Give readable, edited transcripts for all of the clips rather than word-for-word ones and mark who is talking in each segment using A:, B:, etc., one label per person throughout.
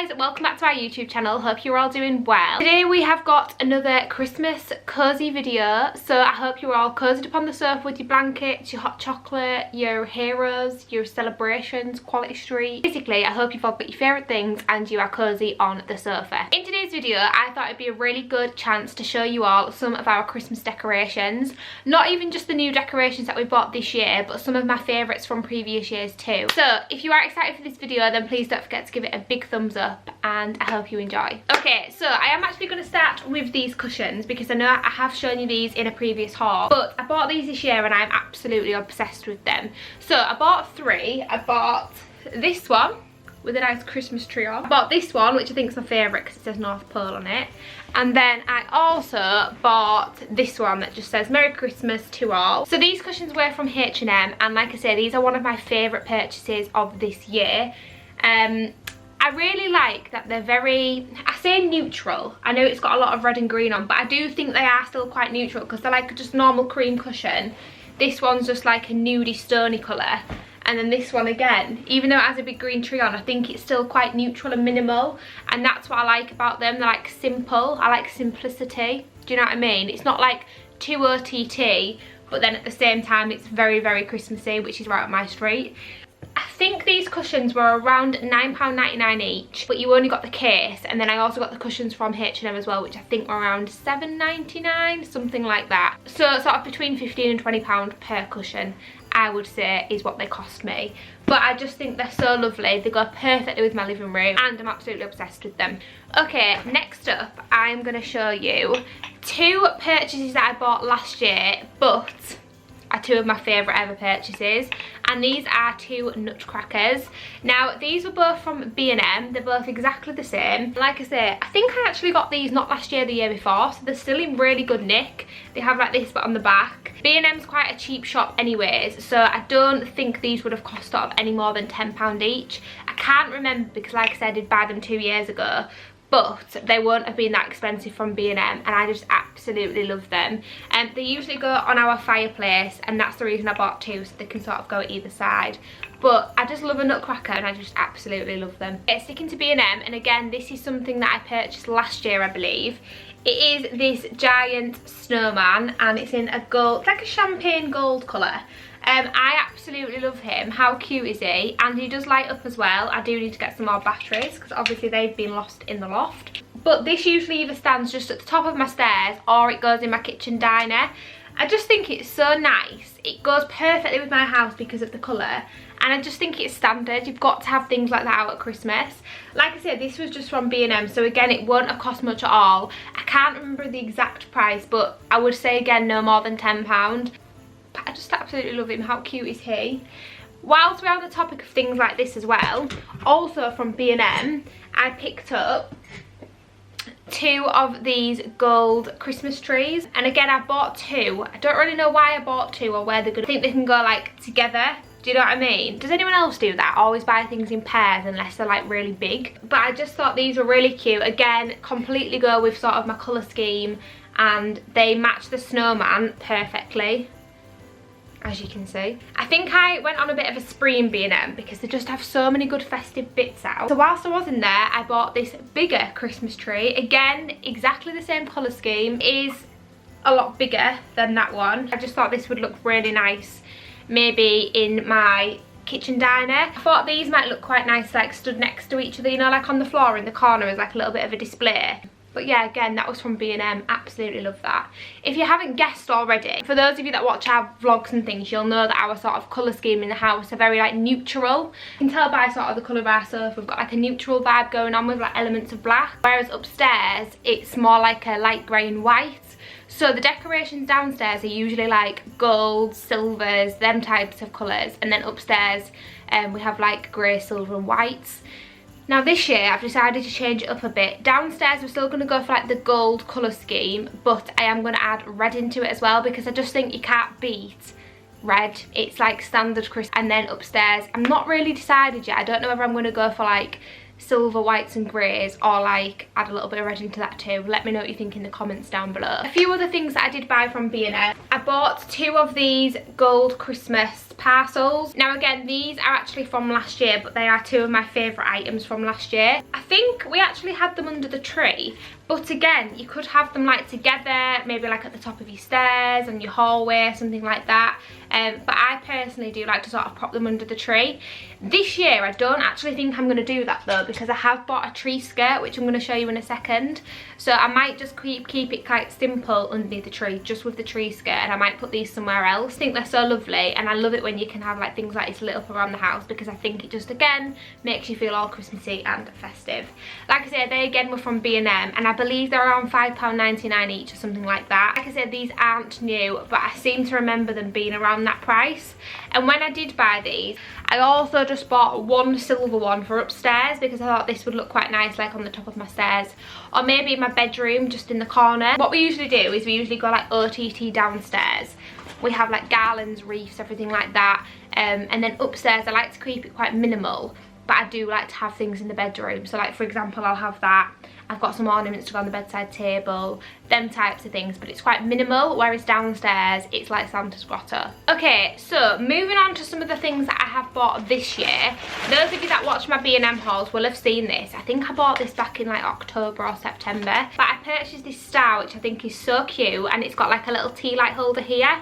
A: guys, welcome back to our YouTube channel. Hope you're all doing well. Today we have got another Christmas cozy video, so I hope you're all cozied up on the sofa with your blankets, your hot chocolate, your heroes, your celebrations, quality street. Basically, I hope you've all got your favourite things and you are cozy on the sofa. In today's video, I thought it'd be a really good chance to show you all some of our Christmas decorations. Not even just the new decorations that we bought this year, but some of my favourites from previous years too. So if you are excited for this video, then please don't forget to give it a big thumbs up and I hope you enjoy. Okay, so I am actually going to start with these cushions because I know I have shown you these in a previous haul, but I bought these this year and I'm absolutely obsessed with them. So I bought three. I bought this one with a nice Christmas tree on. I bought this one, which I think is my favourite because it says North Pole on it. And then I also bought this one that just says Merry Christmas to all. So these cushions were from H&M, and like I say, these are one of my favourite purchases of this year. I really like that they're very, I say neutral. I know it's got a lot of red and green on, but I do think they are still quite neutral because they're like just normal cream cushion. This one's just like a nudie stony colour. And then this one again, even though it has a big green tree on, I think it's still quite neutral and minimal. And that's what I like about them. They're like simple. I like simplicity. Do you know what I mean? It's not like too OTT, but then at the same time, it's very, very Christmassy, which is right up my street. I think these cushions were around £9.99 each, but you only got the case, and then I also got the cushions from H&M as well, which I think were around £7.99, something like that. So sort of between £15 and £20 per cushion, I would say, is what they cost me. But I just think they're so lovely. They go perfectly with my living room and I'm absolutely obsessed with them. Okay, next up, I'm going to show you two purchases that I bought last year, but are two of my favourite ever purchases, and these are two Nutcrackers. Now these were both from B&M, they're both exactly the same. Like I say, I think I actually got these not last year, the year before, so they're still in really good nick. They have like this but on the back. B&M's quite a cheap shop anyways, so I don't think these would have cost sort of any more than £10 each. I can't remember because like I said, I did buy them 2 years ago, but they won't have been that expensive from B&M, and I just absolutely love them. They usually go on our fireplace, and that's the reason I bought two, so they can sort of go either side. But I just love a Nutcracker and I just absolutely love them. Okay, sticking to B&M, and again, this is something that I purchased last year, I believe. It is this giant snowman, and it's in a gold, it's like a champagne gold colour. I absolutely love him. How cute is he? And he does light up as well. I do need to get some more batteries because obviously they've been lost in the loft. But this usually either stands just at the top of my stairs or it goes in my kitchen diner. I just think it's so nice. It goes perfectly with my house because of the colour. And I just think it's standard. You've got to have things like that out at Christmas. Like I said, this was just from B&M, so again, it won't have cost much at all. I can't remember the exact price, but I would say again, no more than £10. I just absolutely love him. How cute is he? Whilst we're on the topic of things like this as well, also from B&M, I picked up two of these gold Christmas trees. And again, I bought two. I don't really know why I bought two or where they're good. I think they can go like together. Do you know what I mean? Does anyone else do that? Always buy things in pairs unless they're like really big. But I just thought these were really cute. Again, completely go with sort of my colour scheme, and they match the snowman perfectly, as you can see. I think I went on a bit of a spree in B&M because they just have so many good festive bits out. So whilst I was in there, I bought this bigger Christmas tree. Again, exactly the same colour scheme. It is a lot bigger than that one. I just thought this would look really nice, maybe in my kitchen diner. I thought these might look quite nice like stood next to each other, you know, like on the floor in the corner as like a little bit of a display. But yeah, again, that was from B&M. Absolutely love that. If you haven't guessed already, for those of you that watch our vlogs and things, you'll know that our sort of colour scheme in the house are very like neutral. You can tell by sort of the colour of our sofa, we've got like a neutral vibe going on with like elements of black. Whereas upstairs, it's more like a light grey and white. So the decorations downstairs are usually like gold, silvers, them types of colours. And then upstairs, we have like grey, silver and whites. Now this year I've decided to change it up a bit. Downstairs we're still going to go for like the gold colour scheme, but I am going to add red into it as well because I just think you can't beat red. It's like standard Christmas. And then upstairs, I'm not really decided yet. I don't know whether I'm going to go for like silver, whites and greys, or like add a little bit of red into that too. Let me know what you think in the comments down below. A few other things that I did buy from B&M. I bought two of these gold Christmas parcels. Now again, these are actually from last year, but they are two of my favourite items from last year. I think we actually had them under the tree, but again, you could have them like together, maybe like at the top of your stairs and your hallway, something like that. But I personally do like to sort of prop them under the tree. This year I don't actually think I'm going to do that though, because I have bought a tree skirt, which I'm going to show you in a second. So I might just keep it quite simple underneath the tree, just with the tree skirt, and I might put these somewhere else. I think they're so lovely, and I love it when you can have like things like this lit up around the house, because I think it just again makes you feel all Christmassy and festive. Like I said, they again were from B&M, and I believe they're around £5.99 each or something like that. Like I said, these aren't new, but I seem to remember them being around that price. And when I did buy these, I also just bought one silver one for upstairs, because I thought this would look quite nice like on the top of my stairs, or maybe in my bedroom just in the corner. What we usually do is we usually go like OTT downstairs. We have like garlands, wreaths, everything like that, and then upstairs I like to keep it quite minimal, but I do like to have things in the bedroom. So like for example, I'll have that. I've got some ornaments to go on the bedside table, them types of things, but it's quite minimal, whereas downstairs it's like Santa's grotto. Okay, so moving on to some of the things that I have bought this year. Those of you that watch my B&M hauls will have seen this. I think I bought this back in like October or September, but I purchased this star, which I think is so cute, and it's got like a little tea light holder here.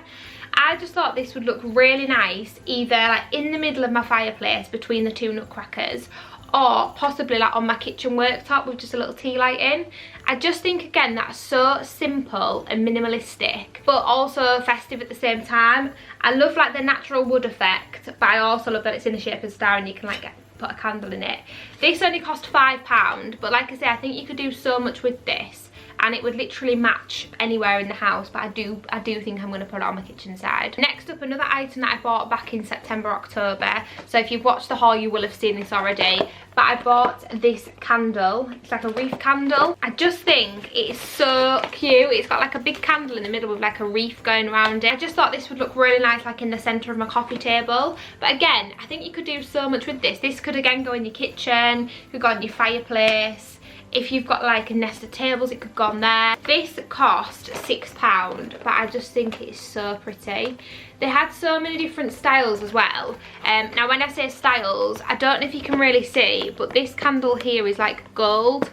A: I just thought this would look really nice either like in the middle of my fireplace between the two Nutcrackers, or possibly like on my kitchen worktop with just a little tea light in. I just think again that's so simple and minimalistic, but also festive at the same time. I love like the natural wood effect, but I also love that it's in the shape of a star and you can like put a candle in it. This only cost £5, but like I say, I think you could do so much with this, and it would literally match anywhere in the house, but I do think I'm going to put it on my kitchen side. Next up, another item that I bought back in September, October. So if you've watched the haul, you will have seen this already. But I bought this candle. It's like a wreath candle. I just think it is so cute. It's got like a big candle in the middle with like a wreath going around it. I just thought this would look really nice like in the centre of my coffee table. But again, I think you could do so much with this. This could again go in your kitchen, could go on your fireplace. If you've got like a nest of tables, it could go on there. This cost £6, but I just think it's so pretty. They had so many different styles as well. Now when I say styles, I don't know if you can really see, but this candle here is like gold.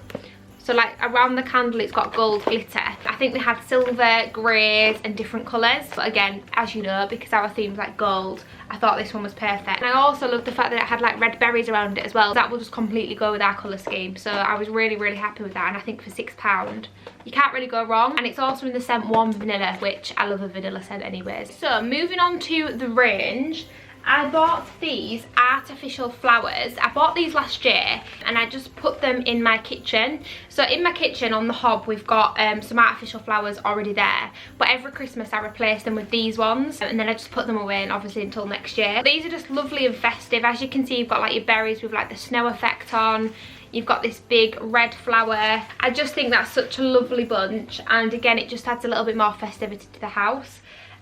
A: So like around the candle it's got gold glitter. I think they had silver, greys and different colours. But again, as you know, because our theme's like gold, I thought this one was perfect. And I also love the fact that it had like red berries around it as well. That will just completely go with our colour scheme. So I was really, really happy with that. And I think for £6, you can't really go wrong. And it's also in the scent Warm Vanilla, which I love a vanilla scent anyways. So moving on to the range. I bought these artificial flowers. I bought these last year and I just put them in my kitchen. So in my kitchen on the hob we've got some artificial flowers already there, but every Christmas I replace them with these ones, and then I just put them away, and obviously until next year. These are just lovely and festive. As you can see, you've got like your berries with like the snow effect on. You've got this big red flower. I just think that's such a lovely bunch, and again it just adds a little bit more festivity to the house.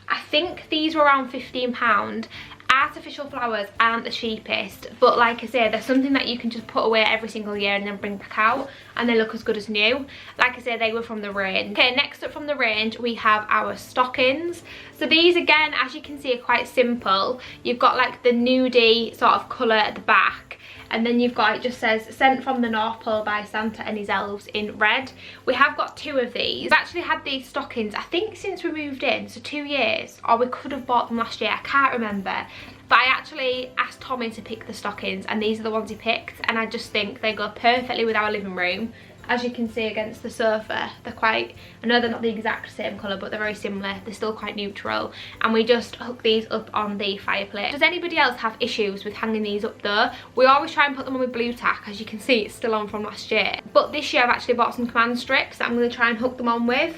A: I think these were around £15. Artificial flowers aren't the cheapest, but like I say, they're something that you can just put away every single year and then bring back out, and they look as good as new. Like I say, they were from the range. Okay, next up from the range we have our stockings. So these again, as you can see, are quite simple. You've got like the nudie sort of colour at the back, and then you've got, it just says sent from the North Pole by Santa and his elves in red. We have got two of these. We've actually had these stockings I think since we moved in, so 2 years, or we could have bought them last year, I can't remember. But I actually asked Tommy to pick the stockings, and these are the ones he picked, and I just think they go perfectly with our living room. As you can see against the sofa, they're quite, I know they're not the exact same colour, but they're very similar. They're still quite neutral, and we just hook these up on the fireplace. Does anybody else have issues with hanging these up though? We always try and put them on with blue tack. As you can see, it's still on from last year, but this year I've actually bought some command strips that I'm going to try and hook them on with.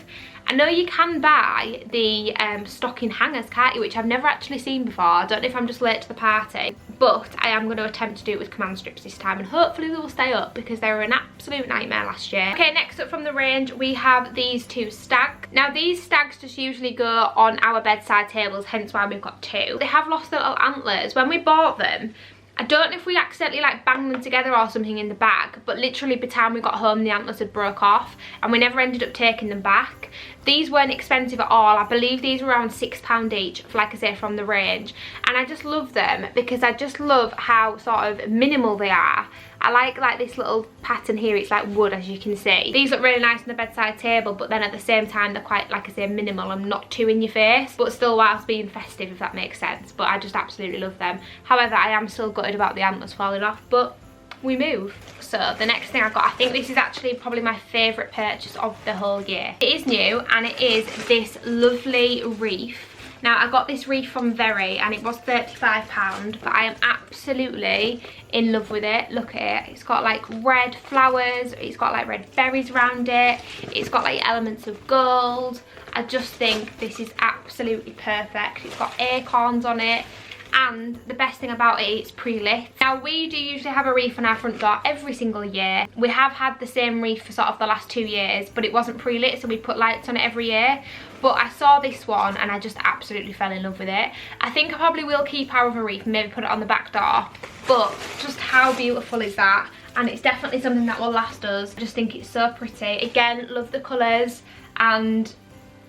A: I know you can buy the stocking hangers, can't you, which I've never actually seen before. I don't know if I'm just late to the party, but I am going to attempt to do it with command strips this time, and hopefully they will stay up because they were an absolute nightmare last year. Okay, next up from the range we have these two stags. Now these stags just usually go on our bedside tables, hence why we've got two. They have lost their little antlers. When we bought them, I don't know if we accidentally like banged them together or something in the bag, but literally by the time we got home the antlers had broke off and we never ended up taking them back. These weren't expensive at all. I believe these were around £6 each, like I say, from the range. And I just love them because I just love how sort of minimal they are. I like this little pattern here. It's like wood, as you can see. These look really nice on the bedside table, but then at the same time they're quite, like I say, minimal and not too in your face, but still whilst being festive, if that makes sense. But I just absolutely love them. However, I am still gutted about the antlers falling off, but we move. So the next thing I got, I think this is actually probably my favourite purchase of the whole year. It is new and it is this lovely wreath. Now I got this wreath from Very and it was £35, but I am absolutely in love with it. Look at it. It's got like red flowers, it's got like red berries around it, it's got like elements of gold. I just think this is absolutely perfect. It's got acorns on it. And the best thing about it, it's pre-lit. Now we do usually have a wreath on our front door every single year. We have had the same wreath for sort of the last 2 years, but it wasn't pre-lit, so we put lights on it every year. But I saw this one and I just absolutely fell in love with it. I think I probably will keep our other wreath and maybe put it on the back door, but just how beautiful is that? And it's definitely something that will last us. I just think it's so pretty. Again, love the colours, and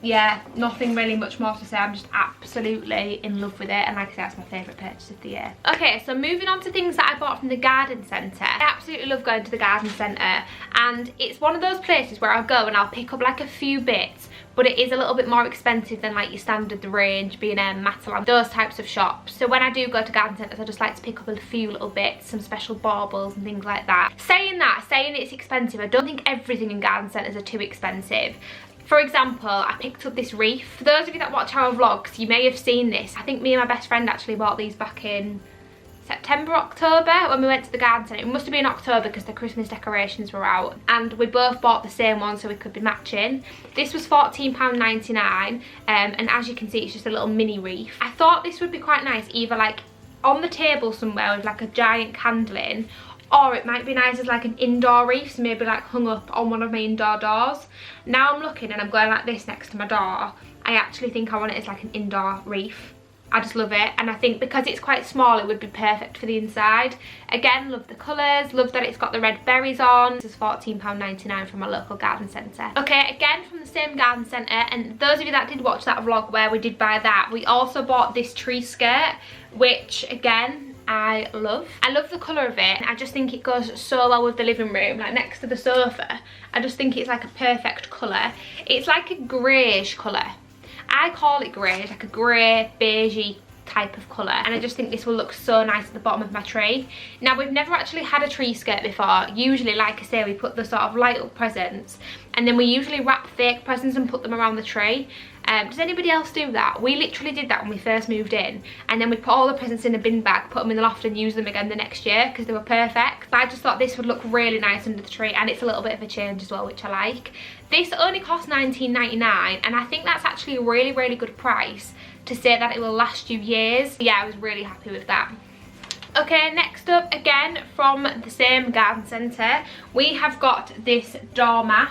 A: yeah, nothing really much more to say. I'm just absolutely in love with it, and like I said, that's my favourite purchase of the year. Okay, so moving on to things that I bought from the garden centre. I absolutely love going to the garden centre, and it's one of those places where I'll go and I'll pick up like a few bits, but it is a little bit more expensive than like your standard range, B&M, Matalan, those types of shops. So when I do go to garden centres, I just like to pick up a few little bits, some special baubles and things like that. Saying it's expensive, I don't think everything in garden centres are too expensive. For example, I picked up this wreath. For those of you that watch our vlogs, you may have seen this. I think me and my best friend actually bought these back in September, October, when we went to the garden centre. It must have been October because the Christmas decorations were out, and we both bought the same one so we could be matching. This was £14.99, and as you can see, it's just a little mini wreath. I thought this would be quite nice, either like on the table somewhere with like a giant candle in, or it might be nice as like an indoor wreath, so maybe like hung up on one of my indoor doors. Now I'm looking and I'm going like this next to my door. I actually think I want it as like an indoor wreath. I just love it, and I think because it's quite small it would be perfect for the inside. Again, love the colours, love that it's got the red berries on. This is £14.99 from my local garden centre. Okay, again from the same garden centre, and those of you that did watch that vlog where we did buy that, we also bought this tree skirt, which again, I love the colour of it. I just think it goes so well with the living room, like next to the sofa. I just think it's like a perfect colour. It's like a greyish colour. I call it grey, like a grey, beigey type of colour, and I just think this will look so nice at the bottom of my tree. Now we've never actually had a tree skirt before. Usually, like I say, we put the sort of light up presents, and then we usually wrap fake presents and put them around the tree. Does anybody else do that? We literally did that when we first moved in, and then we put all the presents in a bin bag, put them in the loft and use them again the next year because they were perfect. But I just thought this would look really nice under the tree, and it's a little bit of a change as well, which I like. This only cost £19.99, and I think that's actually a really, really good price to say that it will last you years. Yeah, I was really happy with that. Okay, next up, again from the same garden centre, we have got this doormat.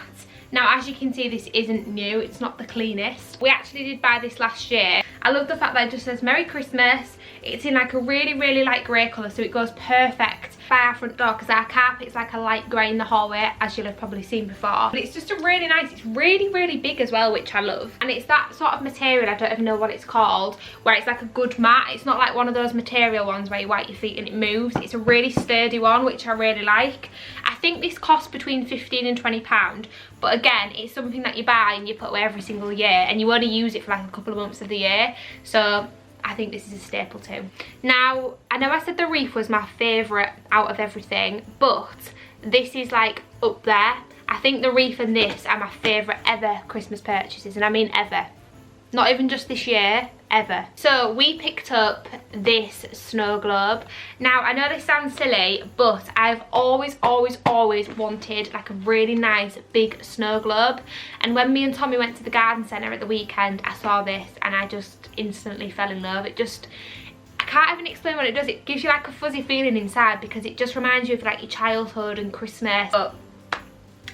A: Now, as you can see, this isn't new, it's not the cleanest. We actually did buy this last year. I love the fact that it just says Merry Christmas. It's in like a really, really light grey colour, so it goes perfect by our front door because our carpet's like a light grey in the hallway, as you'll have probably seen before. But it's just a really nice, it's really, really big as well, which I love. And it's that sort of material, I don't even know what it's called, where it's like a good mat. It's not like one of those material ones where you wipe your feet and it moves. It's a really sturdy one, which I really like. I think this costs between £15 and £20, but again, it's something that you buy and you put away every single year, and you only use it for like a couple of months of the year, so I think this is a staple too. Now, I know I said the wreath was my favourite out of everything, but this is like up there. I think the wreath and this are my favourite ever Christmas purchases, and I mean ever. Not even just this year, ever. So we picked up this snow globe. Now, I know this sounds silly, but I've always wanted like a really nice big snow globe. And when me and Tommy went to the garden centre at the weekend, I saw this and I just instantly fell in love. It just, I can't even explain what it does. It gives you like a fuzzy feeling inside because it just reminds you of like your childhood and Christmas. But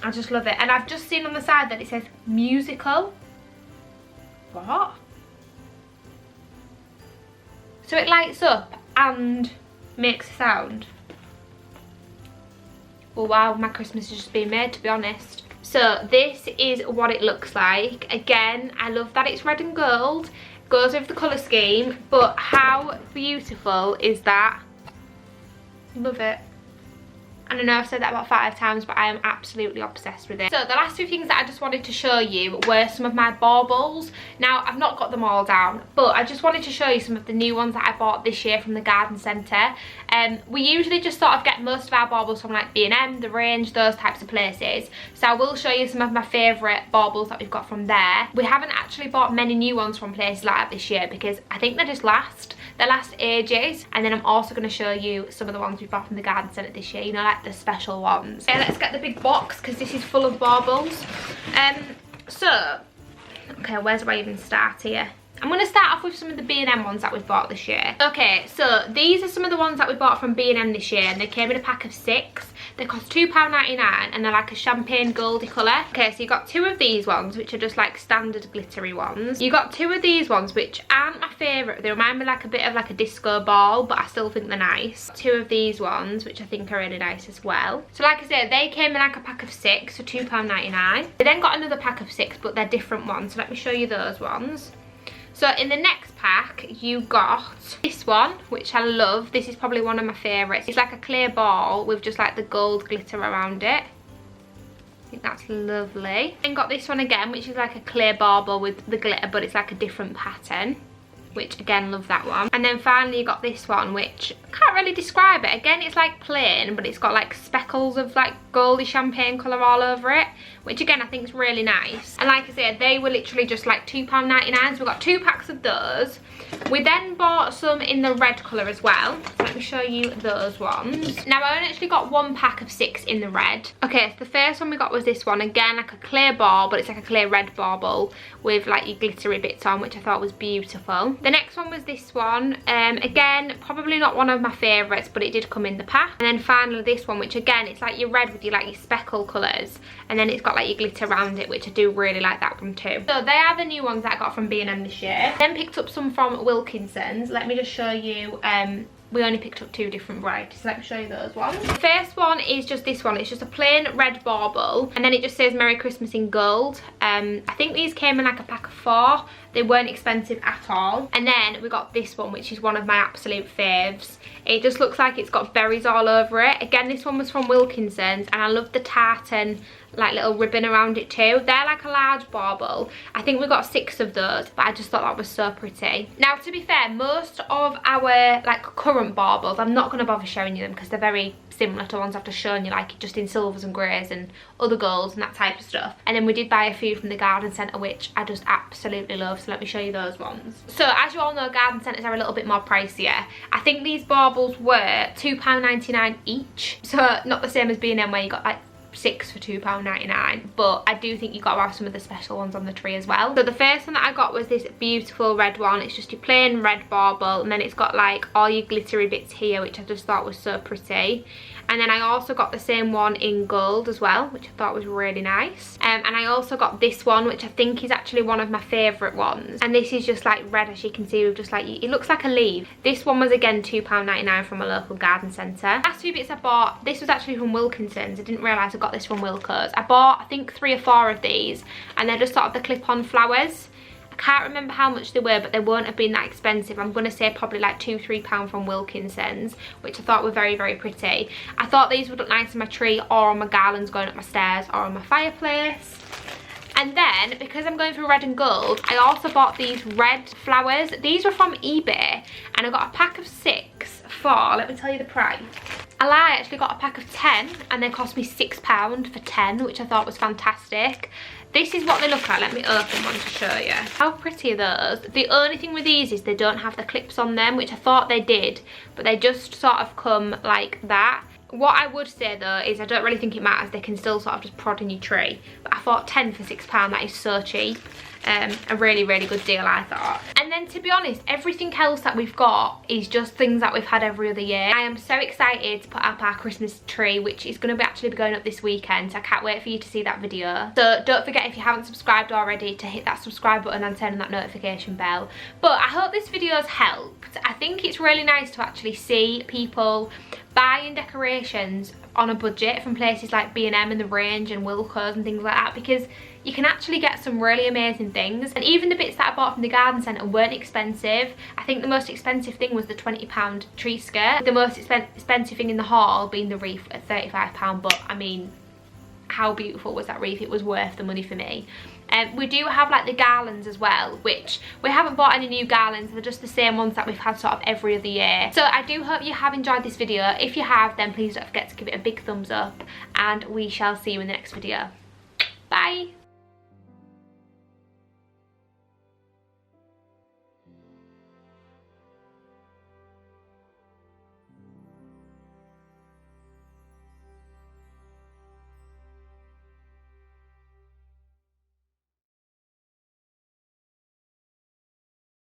A: I just love it. And I've just seen on the side that it says musical. What? So it lights up and makes a sound. Oh wow, my Christmas has just been made, to be honest. So this is what it looks like. Again, I love that it's red and gold. Goes with the colour scheme, but how beautiful is that? Love it. And I know I've said that about 5 times, but I am absolutely obsessed with it. So the last two things that I just wanted to show you were some of my baubles. Now, I've not got them all down, but I just wanted to show you some of the new ones that I bought this year from the garden centre. We usually just sort of get most of our baubles from like B&M, The Range, those types of places. So I will show you some of my favourite baubles that we've got from there. We haven't actually bought many new ones from places like that this year because I think they just last. They last ages. And then I'm also going to show you some of the ones we bought from the garden centre this year, you know, like the special ones. Okay, let's get the big box because this is full of baubles. Okay, where do I even start here? I'm going to start off with some of the B&M ones that we've bought this year. Okay, so these are some of the ones that we bought from B&M this year, and they came in a pack of 6. They cost £2.99 and they're like a champagne goldy colour. Okay, so you got 2 of these ones, which are just like standard glittery ones. You got 2 of these ones, which aren't my favourite. They remind me like a bit of like a disco ball, but I still think they're nice. 2 of these ones, which I think are really nice as well. So like I said, they came in like a pack of 6 for £2.99. They then got another pack of 6, but they're different ones. So let me show you those ones. So in the next pack, you got this one, which I love. This is probably one of my favourites. It's like a clear ball with just like the gold glitter around it. I think that's lovely. And got this one again, which is like a clear bauble with the glitter, but it's like a different pattern, which again, love that one. And then finally you got this one, which I can't really describe it. Again, it's like plain, but it's got like speckles of like goldy champagne colour all over it, which again I think is really nice. And like I said, they were literally just like £2.99, so we got 2 packs of those. We then bought some in the red colour as well, so let me show you those ones. Now I only actually got 1 pack of 6 in the red. Okay, so the first one we got was this one, again like a clear ball, but it's like a clear red bauble with like your glittery bits on, which I thought was beautiful. The next one was this one, again probably not one of my favourites, but it did come in the pack. And then finally this one, which again it's like your red with your like your speckle colours, and then it's got like your glitter around it, which I do really like that one too. So they are the new ones that I got from B&M this year. Then picked up some from Wilkinson's. Let me just show you, we only picked up 2 different varieties, so let me show you those ones. The first one is just this one. It's just a plain red bauble, and then it just says Merry Christmas in gold. I think these came in like a pack of 4. They weren't expensive at all. And then we got this one, which is one of my absolute faves. It just looks like it's got berries all over it. Again, this one was from Wilkinson's, and I love the tartan like little ribbon around it too. They're like a large bauble. I think we got 6 of those, but I just thought that was so pretty. Now, to be fair, most of our like current baubles, I'm not going to bother showing you them because they're very similar to ones I've just shown you, like just in silvers and greys and other golds and that type of stuff. And then we did buy a few from the garden centre, which I just absolutely love, so let me show you those ones. So as you all know, garden centres are a little bit more pricier. I think these baubles were £2.99 each, so not the same as B&M where you got like 6 for £2.99, but I do think you got to have some of the special ones on the tree as well. So the first one that I got was this beautiful red one. It's just your plain red bauble, and then it's got like all your glittery bits here, which I just thought was so pretty. And then I also got the same one in gold as well, which I thought was really nice. And I also got this one, which I think is actually one of my favourite ones. And this is just like red, as you can see, with just like, it looks like a leaf. This one was again £2.99 from a local garden centre. Last 2 bits I bought, this was actually from Wilkinson's. I didn't realise I got this from Wilkos. I bought, I think, 3 or 4 of these, and they're just sort of the clip-on flowers. I can't remember how much they were, but they won't have been that expensive. I'm going to say probably like £2–3 from Wilkinson's, which I thought were very, very pretty. I thought these would look nice on my tree or on my garlands going up my stairs or on my fireplace. And then, because I'm going for red and gold, I also bought these red flowers. These were from eBay, and I got a pack of 6 for, let me tell you the price. I actually got a pack of 10, and they cost me £6 for 10, which I thought was fantastic. This is what they look like. Let me open one to show you. How pretty are those? The only thing with these is they don't have the clips on them, which I thought they did, but they just sort of come like that. What I would say though is I don't really think it matters. They can still sort of just prod in your tree. But I thought 10 for £6, that is so cheap. A really, really good deal, I thought. And then to be honest, everything else that we've got is just things that we've had every other year. I am so excited to put up our Christmas tree, which is going to actually be going up this weekend, so I can't wait for you to see that video. So don't forget, if you haven't subscribed already, to hit that subscribe button and turn on that notification bell. But I hope this video has helped. I think it's really nice to actually see people buying decorations on a budget from places like B&M and The Range and Wilkos and things like that, because you can actually get some really amazing things. And even the bits that I bought from the garden centre weren't expensive. I think the most expensive thing was the £20 tree skirt. The most expensive thing in the haul being the wreath at £35, but I mean, how beautiful was that wreath? It was worth the money for me. We do have like the garlands as well, which we haven't bought any new garlands. They're just the same ones that we've had sort of every other year. So I do hope you have enjoyed this video. If you have, then please don't forget to give it a big thumbs up, and we shall see you in the next video. Bye.